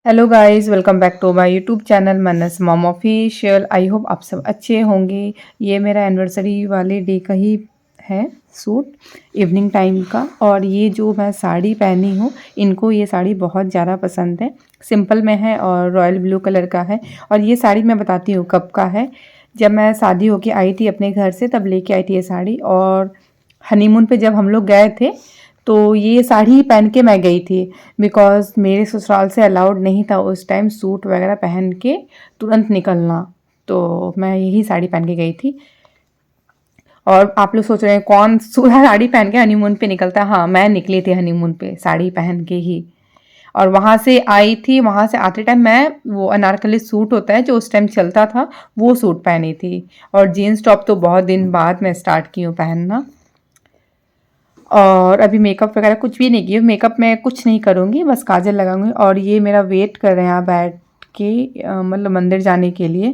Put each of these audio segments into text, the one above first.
Hello guys, welcome back to my YouTube channel Manas mom official. I hope आप सब अच्छे होंगे। ये मेरा एनिवर्सरी वाले डे का ही है सूट, इवनिंग टाइम का। और ये जो मैं साड़ी पहनी हूँ, इनको ये साड़ी बहुत ज़्यादा पसंद है। सिंपल में है और रॉयल ब्लू कलर का है। और ये साड़ी मैं बताती हूँ कब का है। जब मैं शादी होके आई थी अपने घर से, तब लेके आई थी ये साड़ी। और हनीमून पे जब हम लोग गए थे तो ये साड़ी पहन के मैं गई थी, बिकॉज़ मेरे ससुराल से अलाउड नहीं था उस टाइम सूट वगैरह पहन के तुरंत निकलना। तो मैं यही साड़ी पहन के गई थी। और आप लोग सोच रहे हैं कौन साड़ी पहन के हनीमून पे निकलता है? हाँ, मैं निकली थी हनीमून पे साड़ी पहन के ही। और वहाँ से आई थी, वहाँ से आते टाइम मैं वो अनारकली सूट होता है जो उस टाइम चलता था, वो सूट पहनी थी। और जीन्स टॉप तो बहुत दिन बाद मैं स्टार्ट की हूँ पहनना। और अभी मेकअप वगैरह कुछ भी नहीं किया। मेकअप मैं कुछ नहीं करूँगी, बस काजल लगाऊंगी। और ये मेरा वेट कर रहे हैं यहाँ बैठ के, मतलब मंदिर जाने के लिए।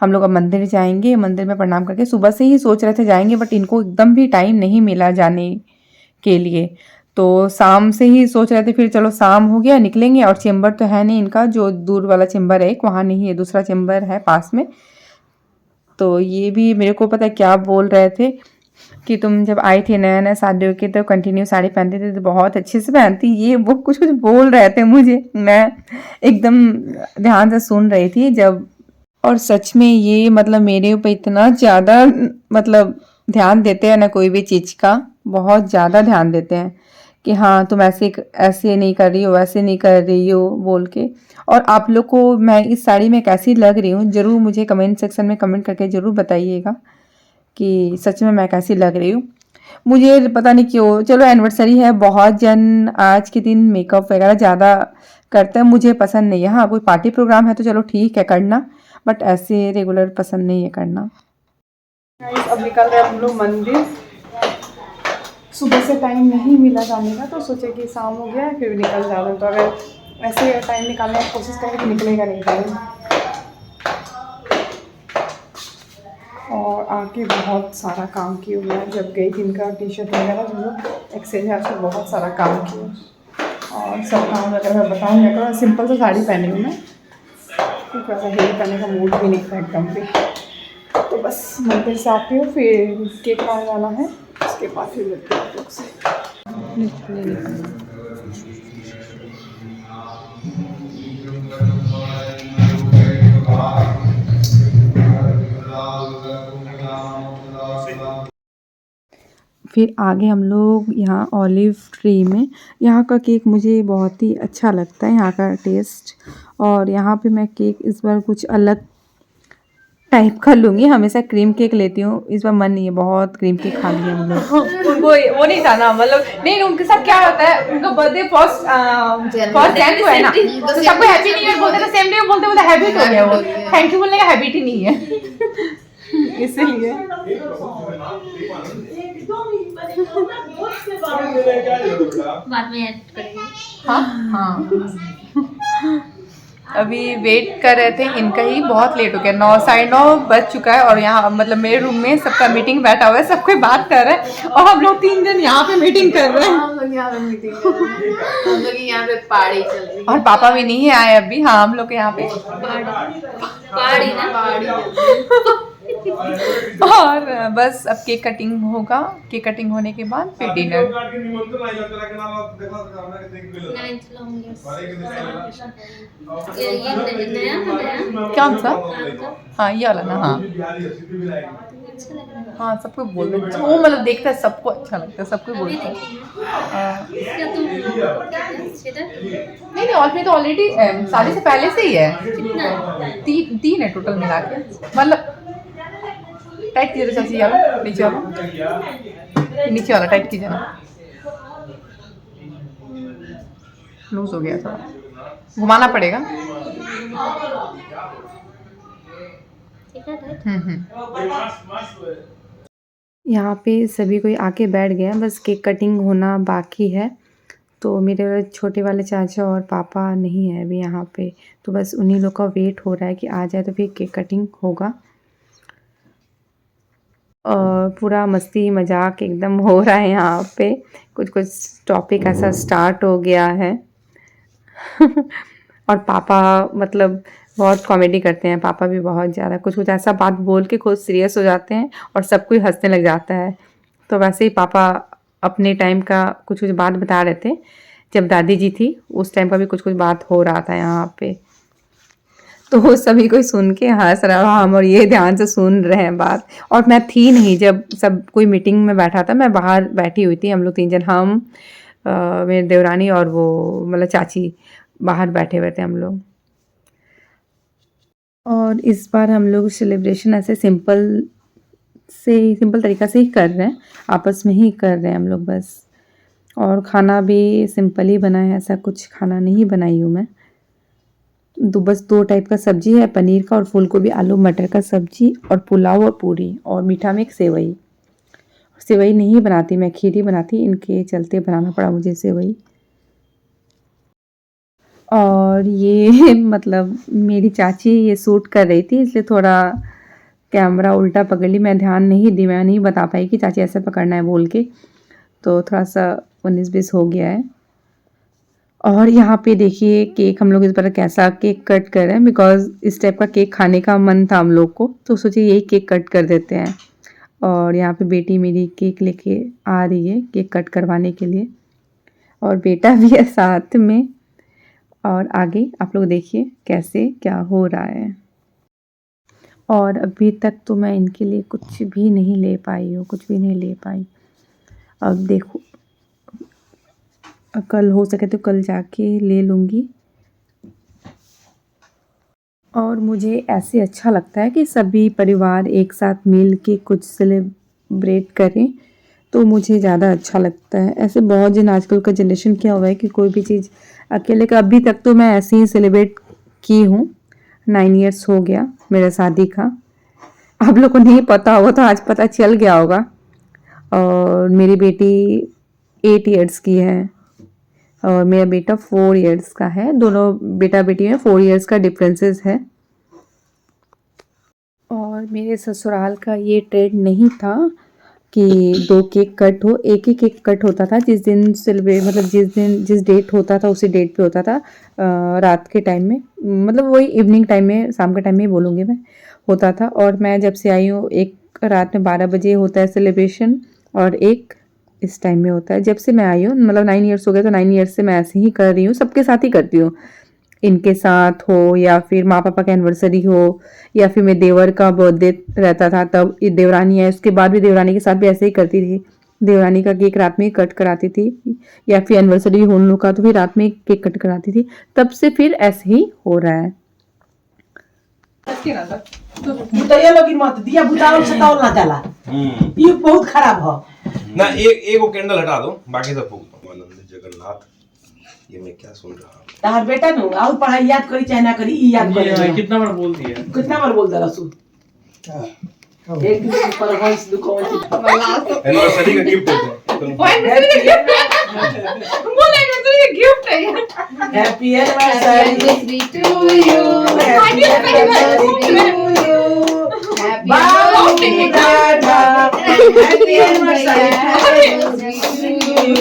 हम लोग अब मंदिर जाएंगे, मंदिर में प्रणाम करके सुबह से ही सोच रहे थे जाएंगे, बट इनको एकदम भी टाइम नहीं मिला जाने के लिए। तो शाम से ही सोच रहे थे, फिर चलो शाम हो गया निकलेंगे। और चेंबर तो है नहीं इनका, जो दूर वाला चेंबर है एक, वहाँ नहीं है, दूसरा चेंबर है पास में। तो ये भी मेरे को पता है क्या बोल रहे थे कि तुम जब आई थी नया नया शादी होके तो कंटिन्यू साड़ी पहनती थी, तो बहुत अच्छे से पहनती, ये वो कुछ कुछ बोल रहे थे मुझे। मैं एकदम ध्यान से सुन रही थी जब। और सच में ये मतलब मेरे ऊपर इतना ज़्यादा मतलब ध्यान देते हैं ना, कोई भी चीज़ का बहुत ज़्यादा ध्यान देते हैं कि हाँ तुम ऐसे ऐसे नहीं कर रही हो, वैसे नहीं कर रही हो बोल के। और आप लोग को मैं इस साड़ी में कैसी लग रही हूँ, ज़रूर मुझे कमेंट सेक्शन में कमेंट करके ज़रूर बताइएगा कि सच में मैं कैसी लग रही हूँ। मुझे पता नहीं क्यों, चलो एनिवर्सरी है, बहुत जन आज के दिन मेकअप वगैरह ज़्यादा करते हैं, मुझे पसंद नहीं है। हाँ, कोई पार्टी प्रोग्राम है तो चलो ठीक है करना, बट ऐसे रेगुलर पसंद नहीं है करना। अब निकल रहे हम लोग मंदिर। सुबह से टाइम नहीं मिला जाने का, तो सोचे कि शाम हो गया फिर निकल जाना। तो अगर ऐसे टाइम निकालने की कोशिश करें तो निकलेगा नहीं टाइम। और आके बहुत सारा काम किया हुआ है। जब गई थी इनका टी शर्ट वगैरह जो एक्सचेंज है, उसमें बहुत सारा काम किया। और सब काम वगैरह मैं बताऊँगी। अगर सिंपल सा साड़ी पहनी हूँ मैं, क्योंकि ऐसा हेवी पहनने का मूड भी नहीं था एकदम भी। तो बस मंदिर से आती हूँ, फिर केक खाने जाना है, उसके बाद फिर मिलते हैं आप लोग से। फिर आगे हम लोग यहाँ ऑलिव ट्री में, यहाँ का केक मुझे बहुत ही अच्छा लगता है, यहाँ का टेस्ट। और यहाँ पे मैं केक इस बार कुछ अलग टाइप का लूँगी। हमेशा क्रीम केक लेती हूँ, इस बार मन नहीं है, बहुत क्रीम केक खा लिया हम लोग। वो नहीं था ना, मतलब नहीं, उनके साथ क्या होता है, उनका बर्थडे फर्स्ट जैन को है ना, तो सबको हैप्पी न्यू ईयर बोलते हैं, सेम डे बोलते बोलते हैबिट हो गया, वो थैंक यू बोलने का हैबिट ही नहीं है। इसीलिए बाद में ऐड करेंगे। हाँ हाँ, अभी वेट कर रहे थे इनका ही, बहुत लेट हो गया, 9 साढ़े 9 बज चुका है। और यहाँ मतलब मेरे रूम में सबका मीटिंग बैठा हुआ है, सब कोई बात कर रहे हैं, और हम लोग 3 जन यहाँ पे मीटिंग कर रहे हैं। हम लोग यहाँ पे मीटिंग कर रहे हैं, हम लोग यहाँ पे पार्टी चल रही है। और पापा भी नहीं आए अभी। हाँ, हम लोग के यहाँ पे पार्टी ना और बस अब केक कटिंग होगा, केक कटिंग होने के बाद फिर डिनर। कौन सा? हाँ, ये वाला ना। हाँ हाँ, सबको बोलते हैं, वो मतलब देखता है सबको अच्छा लगता है, सबको बोलते हैं। नहीं नहीं, और तो ऑलरेडी शादी से पहले से ही है। तीन है टोटल मिला के, मतलब टाइट कीजिए चाची, वाला नीचे वाला, नीचे वाला टाइट कीजिए ना, लूज हो गया थोड़ा, घुमाना पड़ेगा। यहाँ पे सभी कोई आके बैठ गया, बस केक कटिंग होना बाकी है। तो मेरे छोटे वाले चाचा और पापा नहीं है अभी यहाँ पे, तो बस उन्हीं लोग का वेट हो रहा है कि आ जाए तो फिर केक कटिंग होगा। और पूरा मस्ती मजाक एकदम हो रहा है यहाँ पे, कुछ कुछ टॉपिक ऐसा स्टार्ट हो गया है। और पापा मतलब बहुत कॉमेडी करते हैं, पापा भी बहुत ज़्यादा कुछ कुछ ऐसा बात बोल के खुद सीरियस हो जाते हैं और सब कोई हंसने लग जाता है। तो वैसे ही पापा अपने टाइम का कुछ कुछ बात बता रहे थे, जब दादी जी थी उस टाइम का भी कुछ कुछ बात हो रहा था यहाँ पे। तो वो सभी कोई सुन के हंस रहा, हम और ये ध्यान से सुन रहे हैं बात। और मैं थी नहीं जब सब कोई मीटिंग में बैठा था, मैं बाहर बैठी हुई थी। हम लोग 3 जन, हम मेरी देवरानी और वो मतलब चाची बाहर बैठे हुए थे हम लोग। और इस बार हम लोग सेलिब्रेशन ऐसे सिंपल तरीक़ा से ही कर रहे हैं, आपस में ही कर रहे हैं हम लोग बस। और खाना भी सिंपल ही बना है, ऐसा कुछ खाना नहीं बनाई हूँ मैं। बस 2 टाइप का सब्जी है, पनीर का और फूल गोभी आलू मटर का सब्जी, और पुलाव और पूरी, और मीठा में एक सेवई। सेवई नहीं बनाती मैं, खीर ही बनाती, इनके चलते बनाना पड़ा मुझे सेवई। और ये मतलब मेरी चाची ये शूट कर रही थी, इसलिए थोड़ा कैमरा उल्टा पकड़ ली, मैं ध्यान नहीं दी, मैं नहीं बता पाई कि चाची ऐसे पकड़ना है बोल के, तो थोड़ा सा 19-20 हो गया है। और यहाँ पे देखिए केक हम लोग इस बार कैसा केक कट कर रहे हैं, बिकॉज़ इस टाइप का केक खाने का मन था हम लोग को, तो सोचे यही केक कट कर देते हैं। और यहाँ पे बेटी मेरी केक लेके आ रही है केक कट करवाने के लिए, और बेटा भी है साथ में। और आगे आप लोग देखिए कैसे क्या हो रहा है। और अभी तक तो मैं इनके लिए कुछ भी नहीं ले पाई हूँ, कुछ भी नहीं ले पाई। अब देखो कल हो सके तो कल जाके ले लूँगी। और मुझे ऐसे अच्छा लगता है कि सभी परिवार एक साथ मिल के कुछ सेलिब्रेट करें, तो मुझे ज़्यादा अच्छा लगता है। ऐसे बहुत जन आजकल का जनरेशन क्या हुआ है कि कोई भी चीज़ अकेले का, अभी तक तो मैं ऐसे ही सेलिब्रेट की हूँ। 9 ईयर्स हो गया मेरे शादी का। आप लोग को नहीं पता होगा तो आज पता चल गया होगा। और मेरी बेटी 8 ईयर्स की है और मेरा बेटा 4 ईयर्स का है। दोनों बेटा बेटी में 4 ईयर्स का डिफरेंसेस है। और मेरे ससुराल का ये ट्रेंड नहीं था कि 2 केक कट हो, एक ही केक कट होता था। जिस दिन सेलिब्रेट मतलब जिस डेट होता था उसी डेट पे होता था, रात के टाइम में, मतलब वही इवनिंग टाइम में, शाम के टाइम में ही बोलूँगी मैं, होता था। और मैं जब से आई हूँ, एक रात में 12 बजे होता है सेलिब्रेशन और एक इस टाइम में होता है। जब से मैं आई हूँ मतलब 9 ईयर्स हो गए, तो 9 ईयर्स से मैं ऐसे ही कर रही हूँ, सबके साथ ही करती हूँ। इनके साथ हो या फिर माँ पापा का एनिवर्सरी हो या फिर मेरे देवर का बर्थडे रहता था, तब ये देवरानी है उसके बाद भी देवरानी के साथ भी ऐसे ही करती थी। देवरानी का केक रात में ही कट कराती थी, या फिर एनिवर्सरी हो उन लोग का तो फिर रात में केक कट कराती थी। तब से फिर ऐसे ही हो रहा है। बुतैया लोग मत दिया बुताओ सताओ ना चला, ये बहुत खराब हो ना। एक वो कैंडल हटा दो, बाकी सब फूक दो। आनंद जगन्नाथ, ये मैं क्या सुन रहा हूँ। तार बेटा नु और पढ़ाई याद करी चाहे ना करी, ई याद करे। कितना बार बोल दिया, कितना बार बोल दला सु एक दिन पर वॉइस दुकान एनिवर्सरी का गिफ्ट देते हैं। एनिवर्सरी का गिफ्ट है यार। Happy anniversary to you, happy anniversary to you, happy anniversary to you.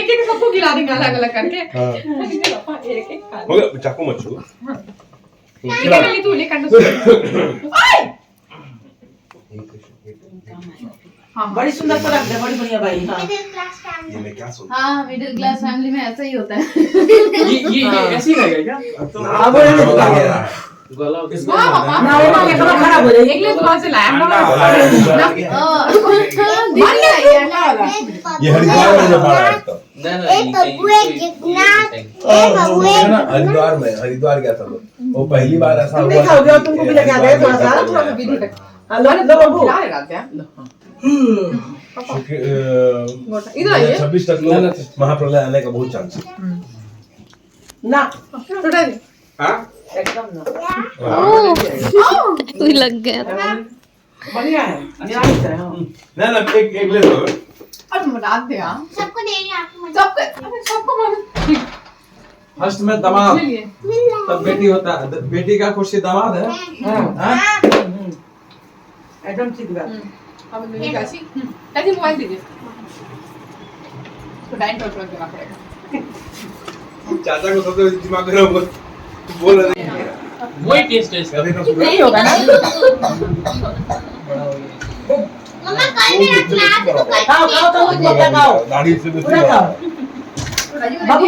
एक सबको खिला देंगे अलग अलग करके। हो गया, चाकू मत छू। तू ले बड़ी सुंदर तो रख दे, बड़ी बढ़िया भाई। हाँ ये मैं क्या सुन। हाँ, मिडिल क्लास फैमिली में ऐसा ही होता है। ये ऐसे ही रहेगा क्या? अब गया ना वो मां के खराब हो जाएगी। एक दुकान से लाया ये हरिद्वार में जब आया था। हरिद्वार गया था वो पहली बार ऐसा हुआ। देखा होगा तुमको भी लगा दे थोड़ा सा। हेलो बाबू, इधर आइए। 26 तक लोग महाप्रलय आने का बहुत चांस है ना। हाँ एकदम ना तू लग गया बढ़िया है, निराश है। ना एक ले लो। अब बता दे यार, सबको दे रही आपको सबको फर्स्ट में दामाद, तब बेटी होता है, बेटी का खुशी दामाद है। एकदम ठीक बात। अब मेरी काशी मोबाइल दीजिए। तो डाइन टॉर्च रख देना पड़ेगा। चाचा को सबसे दिमाग खराब हुआ बोल रहे हैं वही टेस्ट है इसका। नहीं होगा ना। मम्मा कल मेरा क्लास तो खाओ खाओ तो मुझे खाओ दाढ़ी से पूरा खाओ। बाबू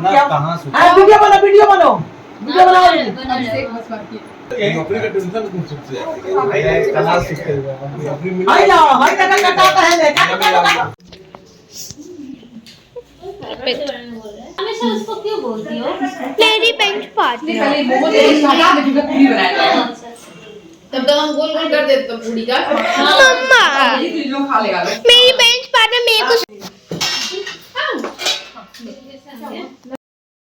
क्या कहाँ से हाँ वीडियो बनाओ वीडियो बनाओ अभिषेक बस बाकी है। नौकरी का टेंशन तुम सबसे है कहाँ सीखे हुए नौकरी मिल हाय जाओ हाय काटा है देखा हमेशा उसको क्यों बोलती हो मेरी बेंच पार्टी पहले मोमो दे हटा दे फिर पूरी बनाएगा। तब तक हम गोल गोल कर देते तो पूरी का। मम्मा ये तो लोग खा लेगा। मेरी बेंच पार्टनर मेरे को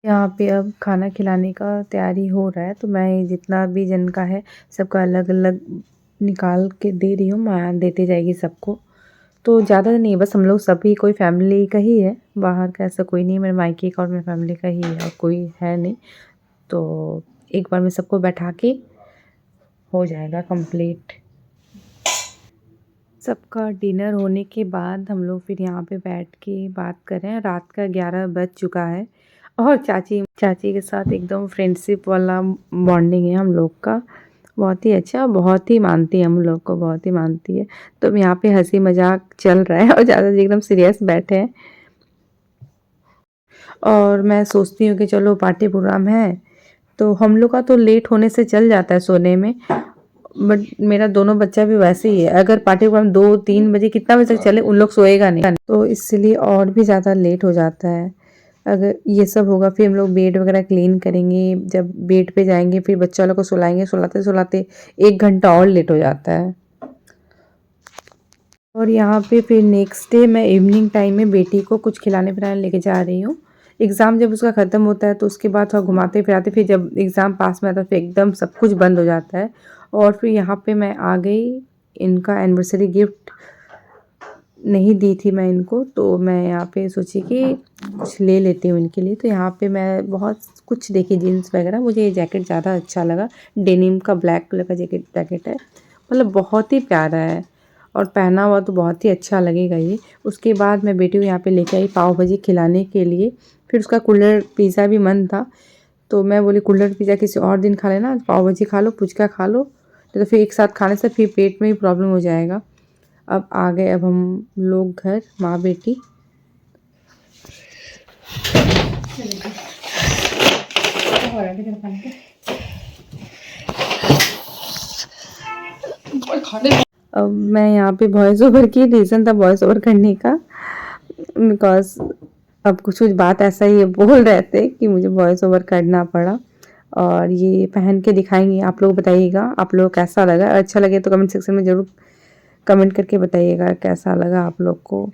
यहाँ पे अब खाना खिलाने का तैयारी हो रहा है, तो मैं जितना भी जन का है सबका अलग अलग निकाल के दे रही हूँ। माँ देते जाएगी सबको, तो ज़्यादा नहीं, बस हम लोग सभी कोई फैमिली का ही है, बाहर का ऐसा कोई नहीं, मेरे मायके का और मेरे फैमिली का ही है और कोई है नहीं। तो एक बार में सबको बैठा के हो जाएगा कंप्लीट। सबका डिनर होने के बाद हम लोग फिर यहाँ पे बैठ के बात कर रहे हैं। रात का 11 बज चुका है और चाची के साथ एकदम फ्रेंडशिप वाला बॉन्डिंग है हम लोग का, बहुत ही अच्छा, बहुत ही मानती है हम लोग को, बहुत ही मानती है। तो यहाँ पे हंसी मजाक चल रहा है और ज़्यादा एकदम सीरियस बैठे हैं। और मैं सोचती हूँ कि चलो पार्टी प्रोग्राम है तो हम लोग का तो लेट होने से चल जाता है सोने में, बट मेरा दोनों बच्चा भी वैसे ही है, अगर पार्टी प्रोग्राम 2-3 बजे कितना बजे तक चले उन लोग सोएगा नहीं, तो इसलिए और भी ज़्यादा लेट हो जाता है। अगर ये सब होगा फिर हम लोग बेड वगैरह क्लीन करेंगे, जब बेड पे जाएंगे फिर बच्चा लोग को सुलाएंगे, सुलाते सुलाते 1 घंटा और लेट हो जाता है। और यहाँ पे फिर नेक्स्ट डे मैं इवनिंग टाइम में बेटी को कुछ खिलाने पिलाने लेके जा रही हूँ। एग्ज़ाम जब उसका ख़त्म होता है तो उसके बाद थोड़ा घुमाते फिराते, फिर जब एग्ज़ाम पास में आता है फिर एकदम सब कुछ बंद हो जाता है। और फिर यहाँ पे मैं आ गई, इनका एनिवर्सरी गिफ्ट नहीं दी थी मैं इनको, तो मैं यहाँ पे सोची कि कुछ ले लेती हूँ इनके लिए। तो यहाँ पे मैं बहुत कुछ देखी, जीन्स वगैरह, मुझे ये जैकेट ज़्यादा अच्छा लगा, डेनिम का ब्लैक कलर का जैकेट है, मतलब बहुत ही प्यारा है और पहना हुआ तो बहुत ही अच्छा लगेगा ये। उसके बाद मैं बेटी को यहाँ पे लेके आई पाव भाजी खिलाने के लिए। फिर उसका कुल्हड़ पिज़्ज़ा भी मन था, तो मैं बोली कुल्हड़ पिज़्ज़ा किसी और दिन खा लेना, पाव भाजी खा लो, पुचका खा लो, तो फिर एक साथ खाने से फिर पेट में भी प्रॉब्लम हो जाएगा। अब आ गए अब हम लोग घर, माँ बेटी। अब मैं यहाँ पे वॉइस ओवर की, रीज़न था वॉइस ओवर करने का बिकॉज अब कुछ बात ऐसा ही बोल रहे थे कि मुझे वॉइस ओवर करना पड़ा। और ये पहन के दिखाएंगे, आप लोग बताइएगा आप लोग कैसा लगा, अच्छा लगे तो कमेंट सेक्शन में ज़रूर कमेंट करके बताइएगा कैसा लगा आप लोग को।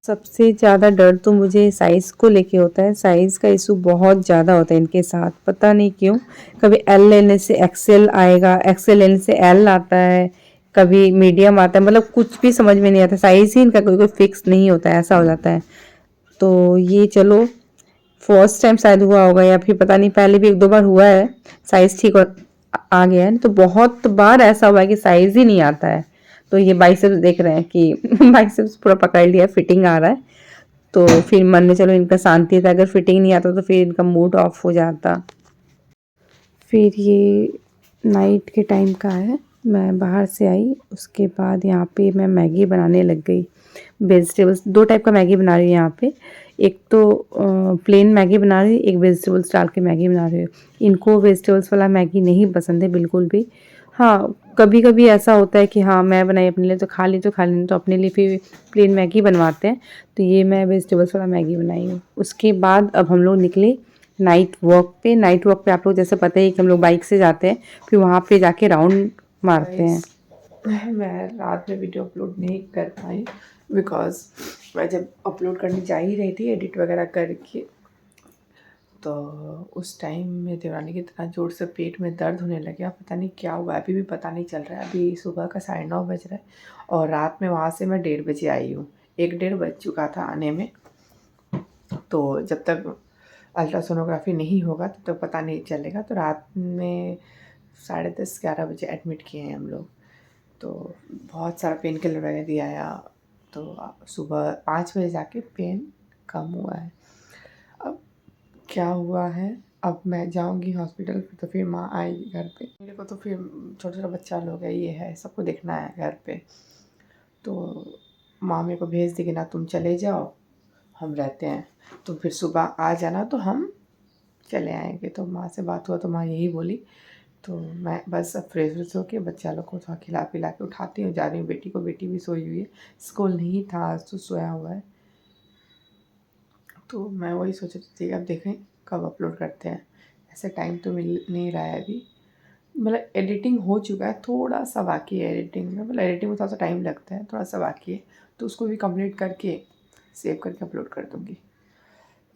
सबसे ज़्यादा डर तो मुझे साइज़ को लेके होता है, साइज़ का इशू बहुत ज़्यादा होता है इनके साथ, पता नहीं क्यों। कभी एल लेने से एक्सेल आएगा, एक्सेल लेने से एल आता है, कभी मीडियम आता है, मतलब कुछ भी समझ में नहीं आता, साइज़ ही इनका कोई फिक्स नहीं होता है, ऐसा हो जाता है। तो ये चलो फर्स्ट टाइम शायद हुआ होगा, या फिर पता नहीं, पहले भी 1-2 बार हुआ है साइज़ ठीक आ गया है, तो बहुत बार ऐसा हुआ है कि साइज़ ही नहीं आता है। तो ये बाइसेप्स देख रहे हैं कि बाइसेप्स पूरा पकड़ लिया, फिटिंग आ रहा है, तो फिर मन में चलो इनका शांति था, अगर फिटिंग नहीं आता तो फिर इनका मूड ऑफ हो जाता। फिर ये नाइट के टाइम का है, मैं बाहर से आई, उसके बाद यहाँ पे मैं मैगी बनाने लग गई। वेजिटेबल्स 2 टाइप का मैगी बना रही हूँ यहाँ पे, एक तो प्लेन मैगी बना रही हूँ, एक वेजिटेबल्स डाल के मैगी बना रही हूँ। इनको वेजिटेबल्स वाला मैगी नहीं पसंद है बिल्कुल भी। हाँ, कभी कभी ऐसा होता है कि हाँ मैं बनाई अपने लिए तो खा ली, तो अपने लिए फिर प्लेन मैगी बनवाते हैं। तो ये मैं वेजिटेबल्स वाला मैगी बनाई हूँ। उसके बाद अब हम लोग निकले नाइट वॉक पे। नाइट वॉक पे आप लोग जैसे पता ही कि हम लोग बाइक से जाते हैं, फिर वहाँ पे जाके राउंड मारते हैं। मैं रात में वीडियो अपलोड नहीं कर पाई बिकॉज मैं जब अपलोड करने जा ही रही थी एडिट वगैरह करके, तो उस टाइम में देवरानी की तरह जोर से पेट में दर्द होने लग गया, पता नहीं क्या हुआ, अभी भी पता नहीं चल रहा है। अभी सुबह का 9:30 बज रहा है और रात में वहाँ से मैं 1:30 बजे आई हूँ, 1-1:30 बज चुका था आने में। तो जब तक अल्ट्रासोनोग्राफी नहीं होगा तब तक पता नहीं चलेगा। तो रात में 10:30-11 बजे एडमिट किए हैं हम लोग। तो बहुत सारा पेन किलर वगैरह दिया, तो सुबह 5 बजे जाके पेन कम हुआ है। अब क्या हुआ है, अब मैं जाऊंगी हॉस्पिटल तो फिर माँ आएगी घर पे। मेरे को तो फिर छोटा छोटा बच्चा लोग है, ये है, सबको देखना है घर पे। तो माँ मेरे को भेज देगी ना, तुम चले जाओ, हम रहते हैं, तो फिर सुबह आ जाना तो हम चले आएंगे। तो माँ से बात हुआ तो माँ यही बोली। तो मैं बस अब फ्रेश होके बच्चा लोग को थोड़ा खिला पिला के उठाती हूँ, जा रही हूँ बेटी को। बेटी भी सोई हुई है, स्कूल नहीं था आज तो सोया हुआ है। तो मैं वही सोच रही थी अब देखें कब अपलोड करते हैं, ऐसे टाइम तो मिल नहीं रहा है अभी। मतलब एडिटिंग हो चुका है, थोड़ा सा बाकी है एडिटिंग में, मतलब एडिटिंग में थोड़ा सा टाइम लगता है, थोड़ा सा बाकी है। तो उसको भी कंप्लीट करके सेव करके अपलोड कर दूँगी।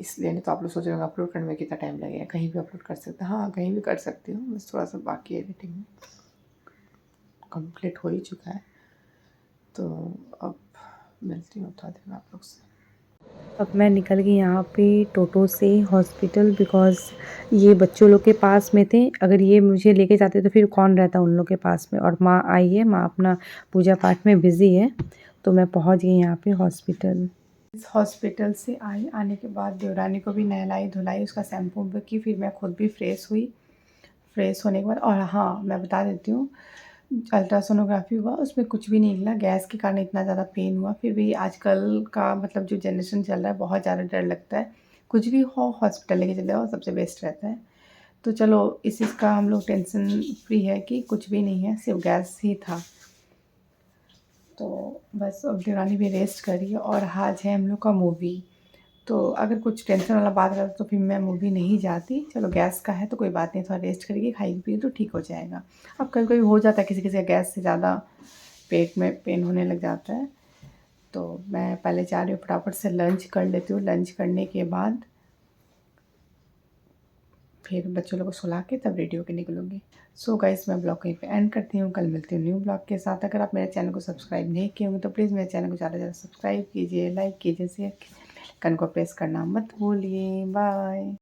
इसलिए नहीं तो आप लोग सोच रहे होंगे अपलोड करने में कितना टाइम लगेगा, कहीं भी अपलोड कर सकते हैं। हाँ कहीं भी कर सकती हूँ, बस थोड़ा सा बाकी है एडिटिंग में, कंप्लीट हो ही चुका है। तो अब मिलती हूँ थोड़ा देर में आप लोग से। अब मैं निकल गई यहाँ पे टोटो से हॉस्पिटल, बिकॉज़ ये बच्चों लोग के पास में थे। अगर ये मुझे लेके जाते तो फिर कौन रहता उन लोग के पास में। और माँ आई है, माँ अपना पूजा पाठ में बिज़ी है। तो मैं पहुँच गई यहाँ पे हॉस्पिटल। इस हॉस्पिटल से आने के बाद देवरानी को भी नहलाई धुलाई, उसका शैम्पू की, फिर मैं खुद भी फ्रेश हुई। फ्रेश होने के बाद, और हाँ मैं बता देती हूँ, अल्ट्रासोनोग्राफी हुआ, उसमें कुछ भी नहीं निकला। गैस के कारण इतना ज़्यादा पेन हुआ। फिर भी आजकल का मतलब जो जनरेशन चल रहा है, बहुत ज़्यादा डर लगता है। कुछ भी हो हॉस्पिटल लेके चले जाओ, सबसे बेस्ट रहता है। तो चलो इस चीज़ का हम लोग टेंशन फ्री है कि कुछ भी नहीं है, सिर्फ गैस ही था। तो बस अब देवरानी भी रेस्ट करी और आज है हम लोग का मूवी। तो अगर कुछ टेंशन वाला बात रहता तो फिर मैं मूवी नहीं जाती। चलो गैस का है तो कोई बात नहीं, थोड़ा रेस्ट करेगी, खाएगी पिएगी तो ठीक हो जाएगा। अब कभी कभी हो जाता है किसी किसी का गैस से ज़्यादा पेट में पेन होने लग जाता है। तो मैं पहले जा रही हूँ, फटाफट से लंच कर लेती हूँ। लंच करने के बाद फिर बच्चों लोग को सुला के तब रेडी होकर निकलूँगी। सो गाइस मैं ब्लॉग कहीं पे एंड करती हूँ। कल मिलती हूँ न्यू ब्लॉग के साथ। अगर आप मेरे चैनल को सब्सक्राइब नहीं किए होंगे तो प्लीज़ मेरे चैनल को ज़्यादा से ज़्यादा सब्सक्राइब कीजिए, लाइक कीजिए, शेयर कीजिए, बेल आइकन को प्रेस करना मत भूलिए। बाय।